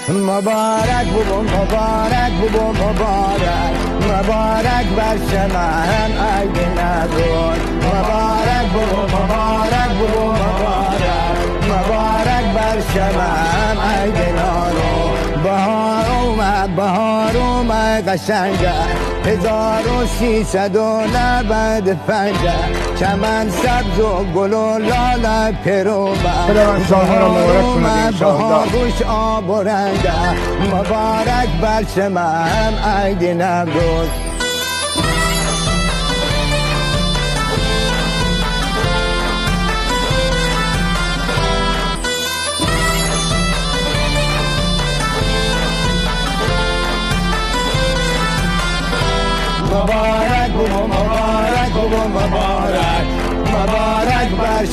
مبارک بابا مبارک بابا مبارک مبارک بر شمن عید نوروز مبارک بابا مبارک بابا مبارک مبارک بر شمن عید نوروز بهار اومد قشنگه 1395 چمن سبز و گل و لاله پرومه بهار گوش آب و رنگه مبارک بر شمن عید نوروز مبارک و مبارک و مبارک مبارک بر